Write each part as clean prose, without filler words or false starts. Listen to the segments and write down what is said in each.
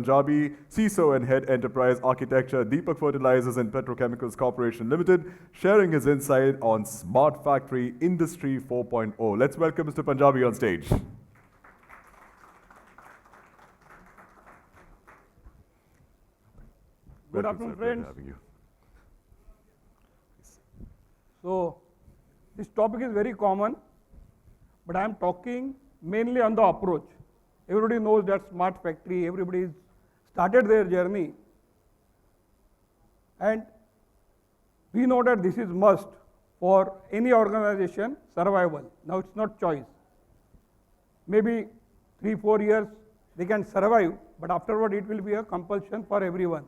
Punjabi, CISO and Head Enterprise Architecture, Deepak Fertilizers and Petrochemicals Corporation Limited, sharing his insight on Smart Factory Industry 4.0. Let's welcome Mr. Punjabi on stage. Good afternoon, friends. So, this topic is very common, but I am talking mainly on the approach. Everybody knows that Smart Factory, everybody started their journey, and we know that this is must for any organization survival. Now it's not choice. Maybe 3-4 years they can survive, but afterward it will be a compulsion for everyone.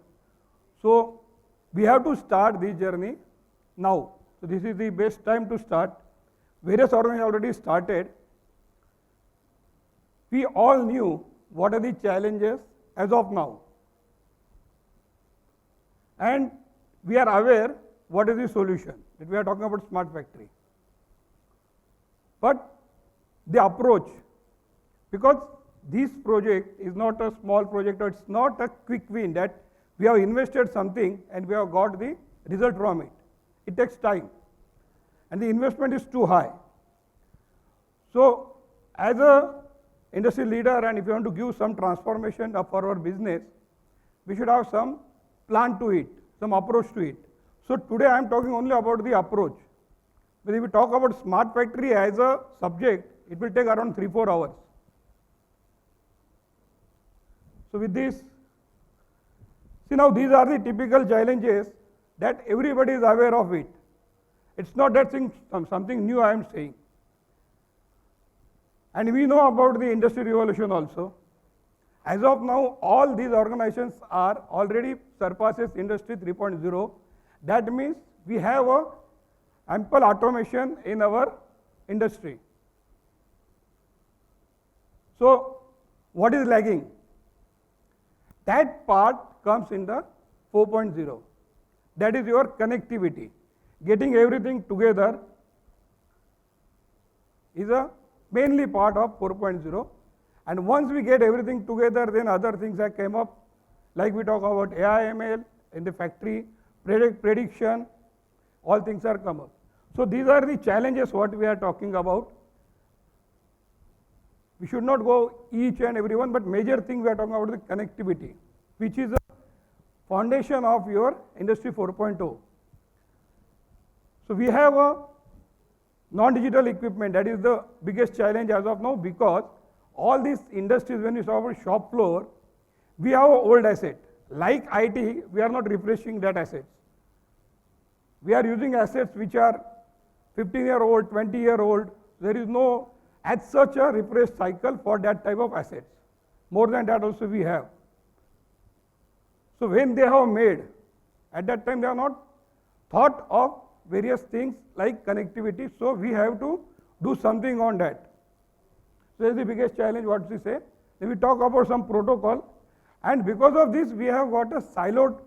So we have to start this journey now. So this is the best time to start. Various organizations already started. We all knew what are the challenges as of now. And we are aware what is the solution, that we are talking about Smart Factory. But the approach, because this project is not a small project, or it's not a quick win that we have invested something and we have got the result from it. It takes time, and the investment is too high. So as a industry leader, and if you want to give some transformation for our business, we should have some plan to it, some approach to it. So today I am talking only about the approach. But if we talk about Smart Factory as a subject, it will take around 3-4 hours. So with this, see now these are the typical challenges that everybody is aware of it. It's not that something new I am saying. And we know about the industry revolution also. As of now, all these organizations are already surpasses Industry 3.0. That means we have a ample automation in our industry. So what is lagging? That part comes in the 4.0. That is your connectivity. Getting everything together is a mainly part of 4.0. And once we get everything together, then other things that came up, like we talk about AI, ML in the factory, prediction, all things are come up. So these are the challenges what we are talking about. We should not go each and every one, but major thing we are talking about the connectivity, which is the foundation of your Industry 4.0. So we have a non-digital equipment. That is the biggest challenge as of now, because all these industries, when you talk about shop floor, we have an old asset. Like IT, we are not refreshing that assets. We are using assets which are 15-year-old, 20-year-old. There is no as such a refresh cycle for that type of assets. More than that also we have. So when they have made, at that time they have not thought of various things like connectivity, so we have to do something on that. So that is the biggest challenge what we say. Then we talk about some protocol, and because of this we have got a siloed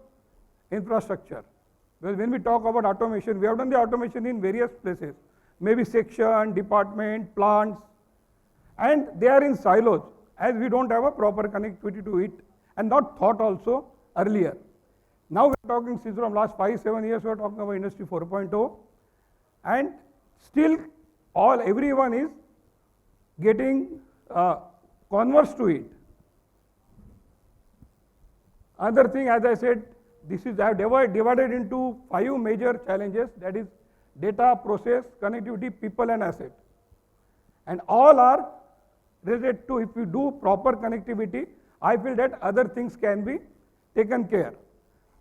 infrastructure. Because when we talk about automation, we have done the automation in various places, maybe section, department, plants, and they are in silos, as we don't have a proper connectivity to it, and not thought also earlier. Now we are talking, since from last 5-7 years, we are talking about Industry 4.0, and still everyone is getting converse to it. Other thing, as I said, this is I have divided into 5 major challenges, that is data, process, connectivity, people and asset. And all are related to, if you do proper connectivity, I feel that other things can be taken care.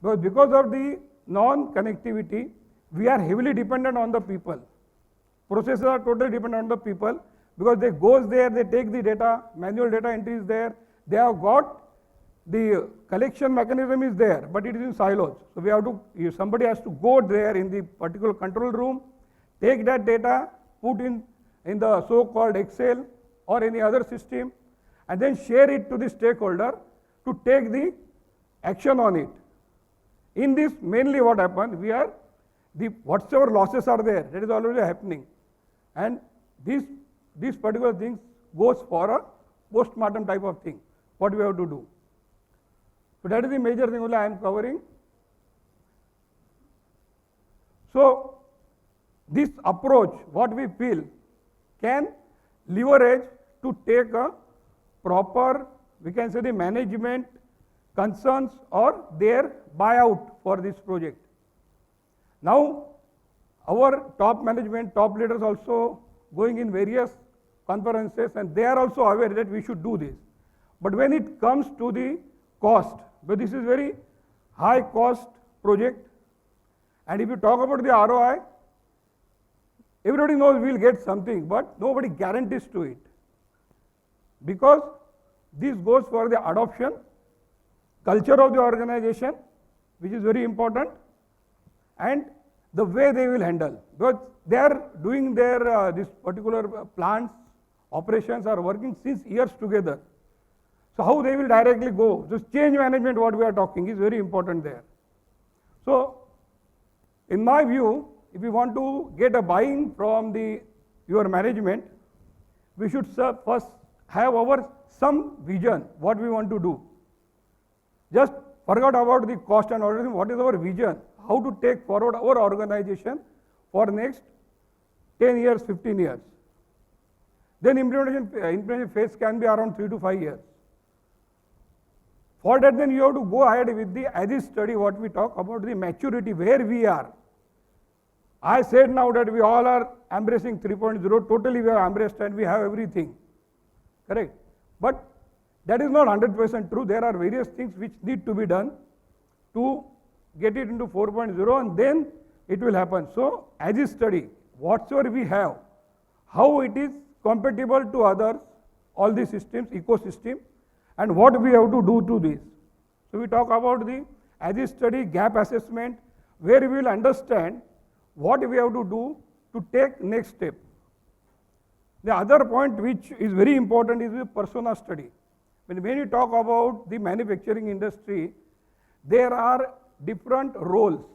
Because of the non-connectivity, we are heavily dependent on the people. Processes are totally dependent on the people, because they goes there, they take the data, manual data entry is there, they have got the collection mechanism is there, but it is in silos. So we have to, somebody has to go there in the particular control room, take that data, put in the so-called Excel or any other system, and then share it to the stakeholder to take the action on it. In this, mainly what happens, we are, whatever losses are there, that is already happening. And these particular things goes for a post-mortem type of thing, what we have to do. So that is the major thing only I am covering. So this approach, what we feel, can leverage to take a proper, we can say the management concerns or their buyout for this project. Now, our top management, top leaders also going in various conferences, and they are also aware that we should do this. But when it comes to the cost, but this is very high cost project, and if you talk about the ROI, everybody knows we will get something, but nobody guarantees to it. Because this goes for the adoption, culture of the organization, which is very important, and the way they will handle. Because they are doing their, this particular plants, operations are working since years together. So how they will directly go, this change management what we are talking is very important there. So in my view, if you want to get a buy-in from your management, we should first have our some vision, what we want to do. Just forget about the cost and everything, what is our vision, how to take forward our organization for next 10 years, 15 years. Then implementation phase can be around 3 to 5 years. For that, then you have to go ahead with the as-is study, what we talk about the maturity, where we are. I said now that we all are embracing 3.0, totally we are embraced and we have everything, correct? But that is not 100% true. There are various things which need to be done to get it into 4.0, and then it will happen. So, as-is study, whatsoever we have, how it is compatible to others, all the systems, ecosystem, and what we have to do to this. So we talk about the as-is study, gap assessment, where we will understand what we have to do to take next step. The other point which is very important is the persona study. When you talk about the manufacturing industry, there are different roles.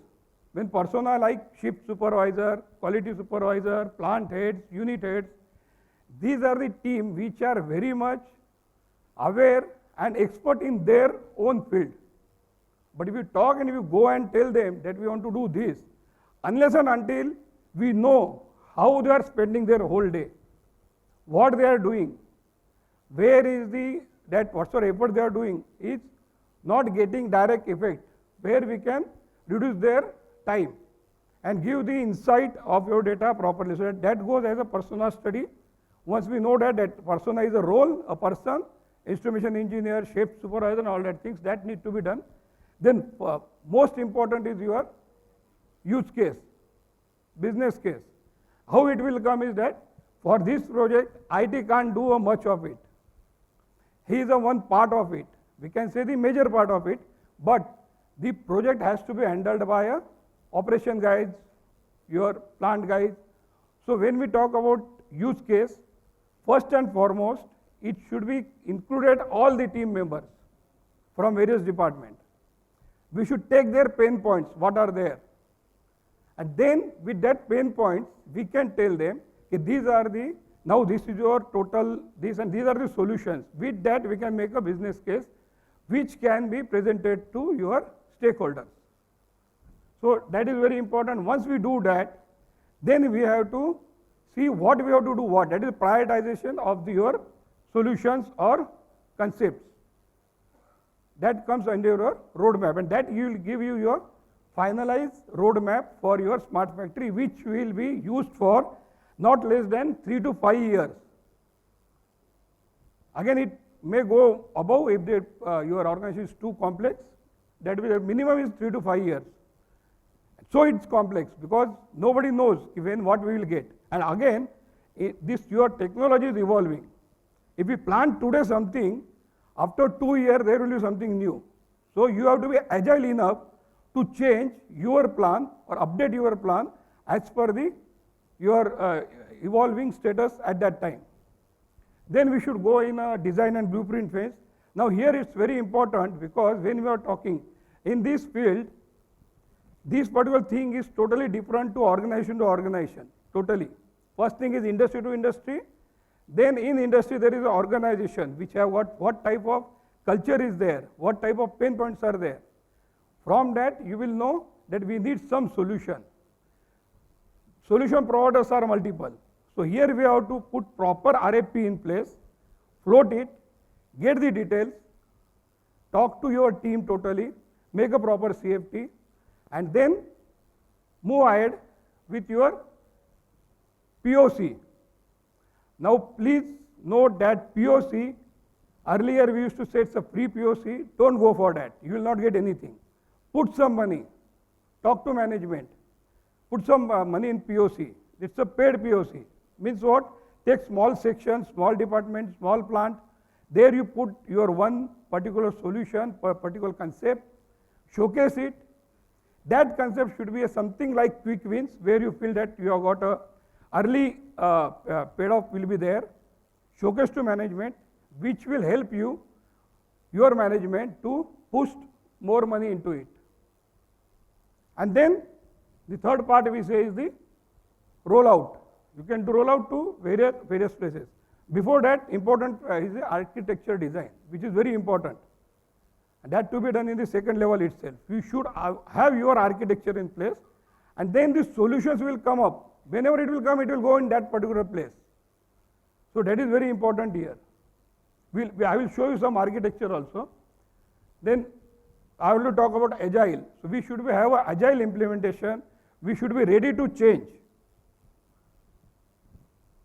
When persona like shift supervisor, quality supervisor, plant heads, unit heads, these are the team which are very much aware and expert in their own field. But if you talk and if you go and tell them that we want to do this, unless and until we know how they are spending their whole day, what they are doing, where is that whatsoever effort they are doing is not getting direct effect, where we can reduce their time and give the insight of your data properly. So that goes as a persona study. Once we know that persona is a role, a person, instrumentation engineer, shift supervisor, and all that things that need to be done. Then most important is your use case, business case. How it will come is that for this project, IT can't do much of it. He is a one part of it. We can say the major part of it, but the project has to be handled by a operation guys, your plant guys. So when we talk about use case, first and foremost, it should be included all the team members from various departments. We should take their pain points, what are there. And then with that pain points, we can tell them, okay, these are now this is your total, this and these are the solutions. With that, we can make a business case which can be presented to your stakeholders. So that is very important. Once we do that, then we have to see what we have to do what. That is prioritization of your solutions or concepts. That comes under your roadmap, and that will give you your finalized roadmap for your smart factory, which will be used for not less than 3 to 5 years. Again, it may go above if your organization is too complex. That will minimum is 3 to 5 years. So it's complex because nobody knows even what we will get. And again, your technology is evolving. If we plan today something, after 2 years there will be something new. So you have to be agile enough to change your plan or update your plan as per your evolving status at that time. Then we should go in a design and blueprint phase. Now here it's very important because when we are talking in this field, this particular thing is totally different to organization, totally. First thing is industry to industry. Then in industry there is an organization which have what type of culture is there, what type of pain points are there. From that, you will know that we need some solution. Solution providers are multiple. So here we have to put proper RFP in place, float it, get the details, talk to your team totally, make a proper CFT, and then move ahead with your POC. Now please note that POC, earlier we used to say it's a free POC, don't go for that, you will not get anything. Put some money, talk to management, put some money in POC, it's a paid POC. Means what? Take small sections, small department, small plant, there you put your one particular solution, particular concept, showcase it. That concept should be something like quick wins, where you feel that you have got a early payoff will be there, showcase to management, which will help you, your management, to push more money into it. And then the third part we say is the rollout. You can do rollout to various places. Before that, important is the architecture design, which is very important. And that to be done in the second level itself. You should have your architecture in place, and then the solutions will come up. Whenever it will come, it will go in that particular place. So that is very important here. I will show you some architecture also. Then I will talk about agile. So we should have an agile implementation. We should be ready to change.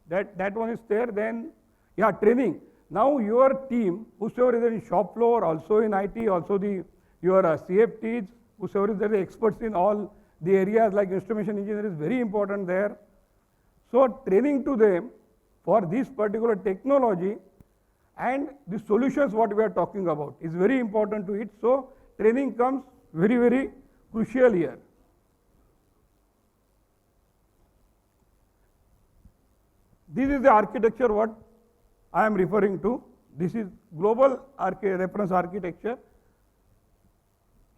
That one is there. Then, yeah, training. Now your team, whosoever is in shop floor, also in IT, also your CFTs, whosoever is there, the experts in all the areas like instrumentation engineer is very important there. So training to them for this particular technology and the solutions what we are talking about is very important to it. So training comes very, very crucial here. This is the architecture what I am referring to. This is global reference architecture.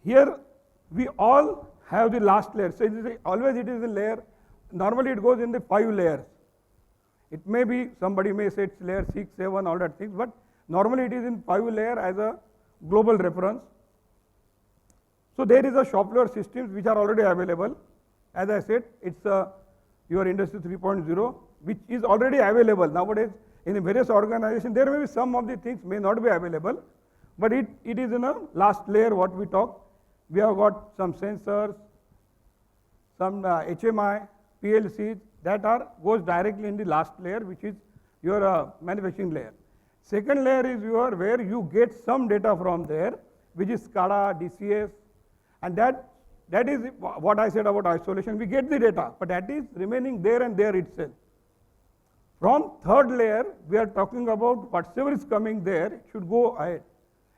Here we all have the last layer. So always it is a layer. Normally it goes in the 5 layers. It may be, somebody may say it's layer 6, 7, all that things, but normally it is in 5 layer as a global reference. So there is a shop floor systems which are already available. As I said, it's your Industry 3.0, which is already available nowadays in the various organizations. There may be some of the things may not be available, but it is in a last layer what we talk. We have got some sensors, some HMI, PLCs that goes directly in the last layer, which is your manufacturing layer. Second layer is where you get some data from there, which is SCADA, DCS, and that is what I said about isolation. We get the data, but that is remaining there and there itself. From third layer, we are talking about whatever is coming there, it should go ahead.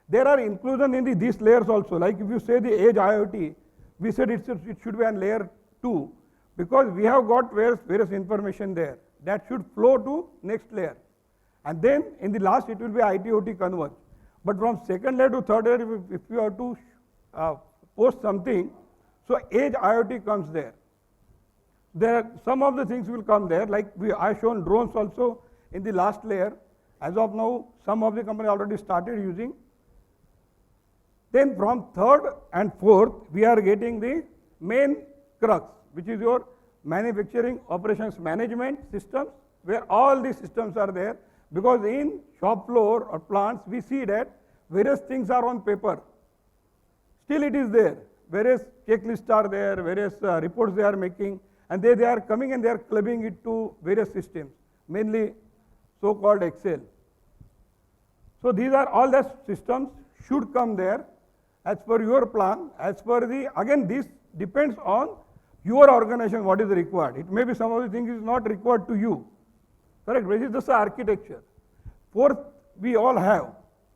There are inclusion in these layers also. Like if you say the Edge IoT, we said it should be on layer 2, because we have got various information there. That should flow to next layer. And then in the last, it will be IT/OT converge. But from second layer to third layer, if you have to post something, so Edge IoT comes there. There are some of the things will come there, like I shown drones also in the last layer. As of now, some of the companies already started using. Then from third and fourth, we are getting the main crux, which is your manufacturing operations management systems, where all the systems are there. Because in shop floor or plants, we see that various things are on paper. Still it is there. Various checklists are there, various reports they are making, and they are coming and they are clubbing it to various systems, mainly so-called Excel. So these are all the systems should come there as per your plan, as per again this depends on your organization what is required. It may be some of the things is not required to you. Correct? This is just architecture. Fourth, we all have.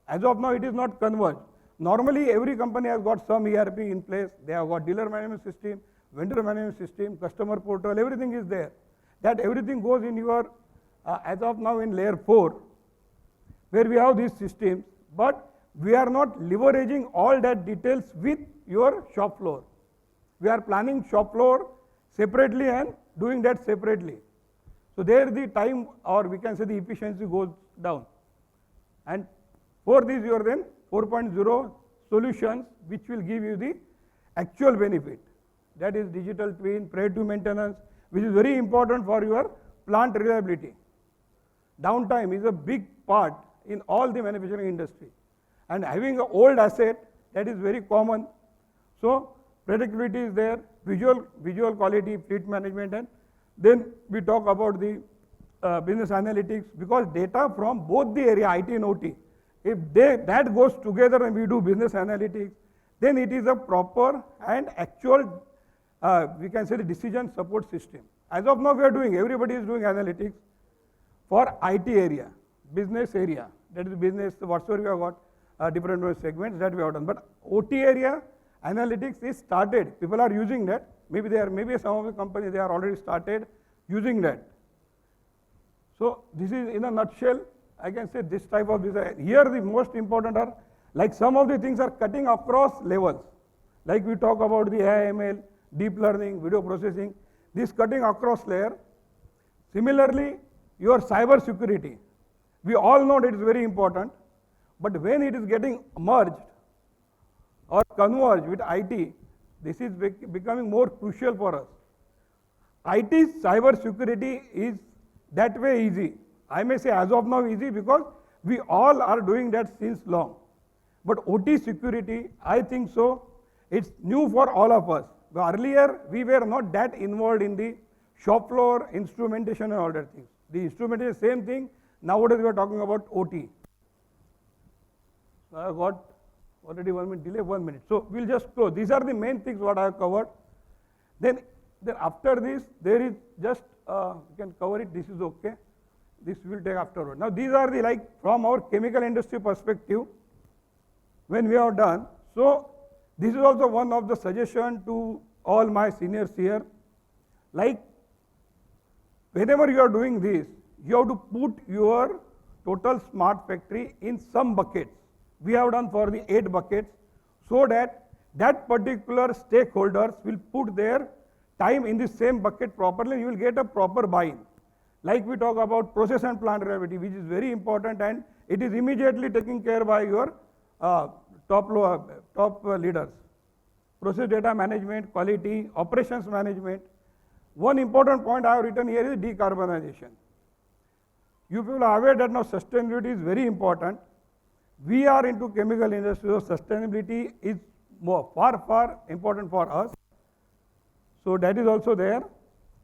As of now, it is not converged. Normally, every company has got some ERP in place. They have got dealer management system, vendor management system, customer portal, everything is there. That everything goes in your, as of now in layer 4, where we have these systems, but we are not leveraging all that details with your shop floor. We are planning shop floor separately and doing that separately. So there the time, or we can say the efficiency goes down. And fourth is your then 4.0 solutions which will give you the actual benefit. That is digital twin, predictive maintenance, which is very important for your plant reliability. Downtime is a big part in all the manufacturing industry. And having an old asset, that is very common. So predictability is there, visual quality, fleet management, and then we talk about the business analytics, because data from both the area, IT and OT, if that goes together and we do business analytics, then it is a proper and actual, we can say, the decision support system. As of now, we are doing, everybody is doing analytics for IT area, business area, that is business, whatsoever we have got, different segments that we have done. But OT area, analytics is started. People are using that. Maybe some of the companies, they are already started using that. So this is in a nutshell, I can say this type of design. Here the most important are, like some of the things are cutting across levels. Like we talk about the AI, ML, deep learning, video processing, this cutting across layer. Similarly, your cyber security. We all know that it is very important, but when it is getting merged or converged with IT, this is becoming more crucial for us. IT cyber security is that way easy. I may say as of now easy because we all are doing that since long. But OT security, I think so, it's new for all of us. But earlier, we were not that involved in the shop floor, instrumentation and all that things. The instrumentation is same thing. Nowadays, we are talking about OT. I have got already 1 minute delay, 1 minute. So we'll just close. These are the main things what I have covered. Then after this, there is just, you can cover it, this is okay. This will take afterward. Now these are the, like, from our chemical industry perspective, when we are done. So this is also one of the suggestion to all my seniors here. Like, whenever you are doing this, you have to put your total smart factory in some buckets. We have done for the 8 buckets, so that particular stakeholders will put their time in the same bucket properly. You will get a proper buy-in. Like we talk about process and plant reliability, which is very important, and it is immediately taken care by your top leaders. Process data management, quality, operations management. One important point I have written here is decarbonization. You people are aware that now sustainability is very important. We are into chemical industry, so sustainability is far important for us. So that is also there.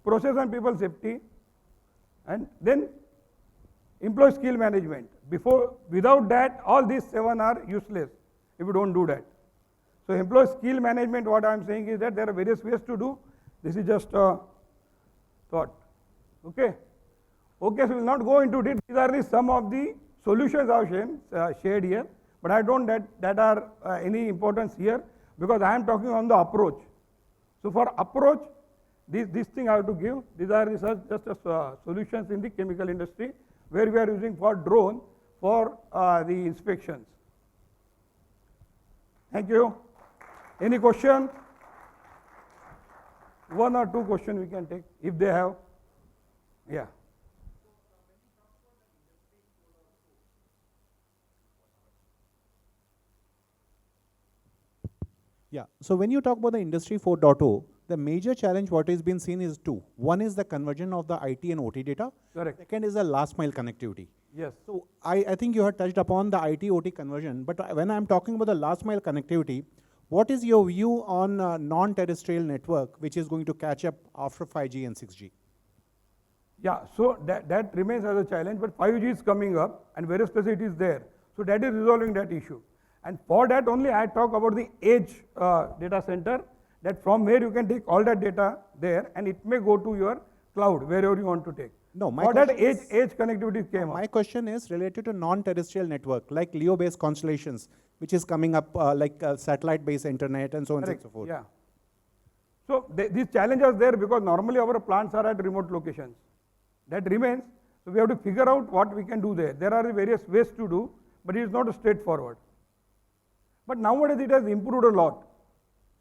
Process and people safety, and then employee skill management. Without that, all these 7 are useless if you don't do that. So employee skill management, what I am saying is that there are various ways to do. This is just a thought. Okay, so we will not go into it. These are the some of the solutions I have shared here, but I don't that are any importance here, because I am talking on the approach. So for approach, this thing I have to give. These are just solutions in the chemical industry, where we are using for drone for the inspections. Thank you. Any question? 1 or 2 questions we can take if they have. Yeah. Yeah, so when you talk about the Industry 4.0, the major challenge what is being seen is 2. One is the conversion of the IT and OT data. Correct. Second is the last mile connectivity. Yes. So I think you had touched upon the IT OT conversion, but when I'm talking about the last mile connectivity, what is your view on non-terrestrial network, which is going to catch up after 5G and 6G? Yeah, so that remains as a challenge, but 5G is coming up and various places is there. So that is resolving that issue. And for that only I talk about the edge data center, that from where you can take all that data there, and it may go to your cloud, wherever you want to take. No, my for that question edge connectivity came up. My question is related to non-terrestrial network, like LEO-based constellations, which is coming up like satellite-based internet and so on and so forth. Yeah. So these challenges are there because normally our plants are at remote locations. That remains. So we have to figure out what we can do there. There are various ways to do, but it is not straightforward. But nowadays it has improved a lot.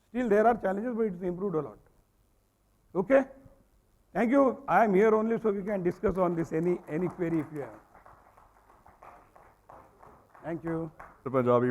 Still there are challenges, but it's improved a lot. Okay? Thank you. I am here only so we can discuss on this, any query if you have. Thank you. Mr. Punjabi.